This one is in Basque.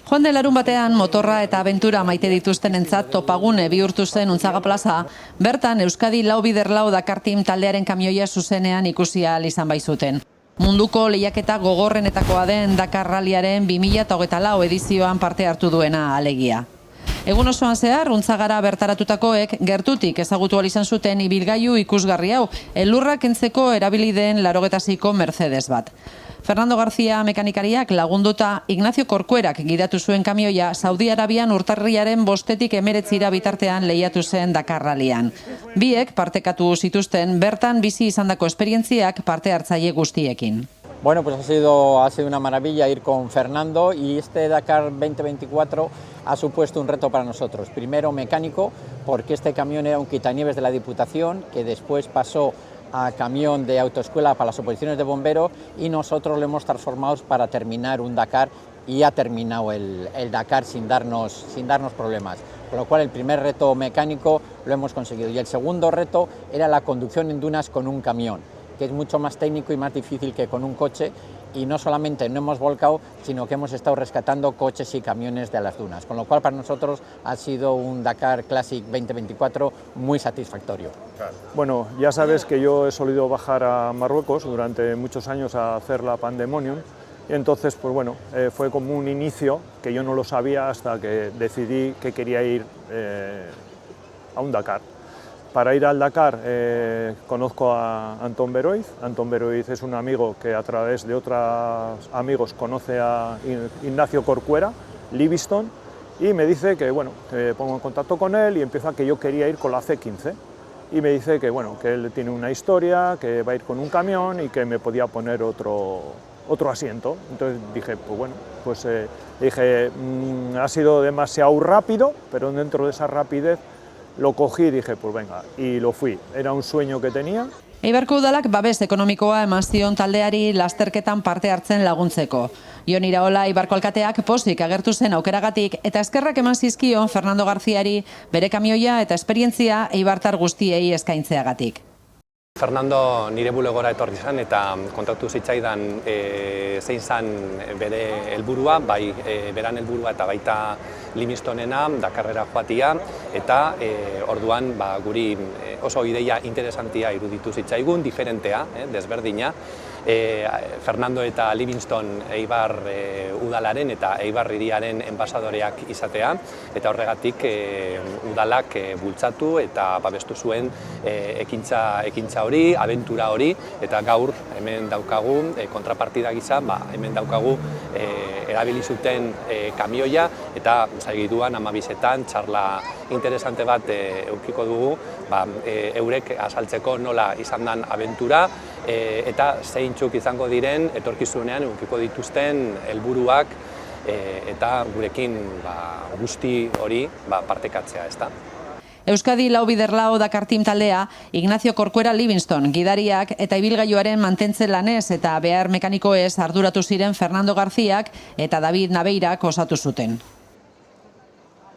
Joan den larunbatean motorra eta abentura maite dituztenentzat topagune bihurtu zen Untzaga plaza, bertan Euskadi lau bider lau Dakar Team taldearen kamioia zuzenean ikusi ahal izan baizuten. Munduko lehiaketa gogorrenetakoa den Dakar Rallyaren 2024 edizioan parte hartu duena alegia. Egun osoan zehar, Untzagara bertaratutakoek gertutik ezagutu ahal izan zuten ibilgailu ikusgarri hau, elurra kentzeko erabili den 86ko Mercedes bat. Fernando García mekanikariak lagunduta Ignacio Corcuerak gidatu zuen kamioia Saudi Arabian urtarriaren 5-tik 19 bitartean lehiatu zen Dakar Rallyan. Biek partekatu zituzten bertan bizi izandako esperientziak parte hartzaile guztiekin. Bueno, pues ha sido una maravilla ir con Fernando y este Dakar 2024 ha supuesto un reto para nosotros. Primero mecánico, porque este camión era un quitanieves de la Diputación que después pasó a camión de autoescuela para las oposiciones de bomberos y nosotros lo hemos transformado para terminar un Dakar y ha terminado el Dakar sin darnos problemas. Con lo cual el primer reto mecánico lo hemos conseguido y el segundo reto era la conducción en dunas con un camión, que es mucho más técnico y más difícil que con un coche, y no solamente no hemos volcado, sino que hemos estado rescatando coches y camiones de las dunas, con lo cual para nosotros ha sido un Dakar Classic 2024 muy satisfactorio. Bueno, ya sabes que yo he solido bajar a Marruecos durante muchos años a hacer la Pandemonium, y entonces pues bueno, fue como un inicio que yo no lo sabía hasta que decidí que quería ir a un Dakar. Para ir al Dakar conozco a Antón Beroiz. Antón Beroiz es un amigo que a través de otros amigos conoce a Ignacio Corcuera, Livingstone, y me dice que bueno, que pongo en contacto con él y empieza que yo quería ir con la C15. Y me dice que bueno, que él tiene una historia, que va a ir con un camión y que me podía poner otro asiento. Entonces dije, pues bueno, pues dije, ha sido demasiado rápido, pero dentro de esa rapidez lo cogí y dije, pues venga, y lo fui. Era un sueño que tenía. Eibarko udalak babes ekonomikoa eman zion taldeari lasterketan parte hartzen laguntzeko. Jon Iraola Eibarko alkateak pozik agertu zen aukeragatik eta eskerrak eman zizkion Fernando Garziari bere kamioia eta esperientzia eibartar guztiei eskaintzeagatik. Fernando nire bulegora etorri zen eta kontatu zitzaidan zein zen bere helburua, bai beran helburua eta baita Livingstonena, Dakarrera joatia, eta orduan guri oso ideia interesantia iruditu zitzaigun, diferentea, desberdina. Fernando eta Livingstone Eibar udalaren eta Eibar hiriaren enbasadoreak izatea, eta horregatik udalak bultzatu eta babestu zuen ekintza hori, abentura hori, eta gaur hemen daukagu kontrapartida gisa, hemen daukagu erabili zuten kamioia, eta zagiduan 12etan txarla interesante bat eukiko dugu, eurek azaltzeko nola izan den abentura, eta zeintzuk izango diren etorkizunean eukiko dituzten helburuak eta gurekin guzti hori partekatzea, ezta. Euskadi lau bider lau Dakar Team taldea, Ignacio Corcuera Livingstone gidariak eta ibilgailuaren mantentze lanez eta behar mekanikoez arduratu ziren Fernando Garziak eta David Naveirak osatu zuten.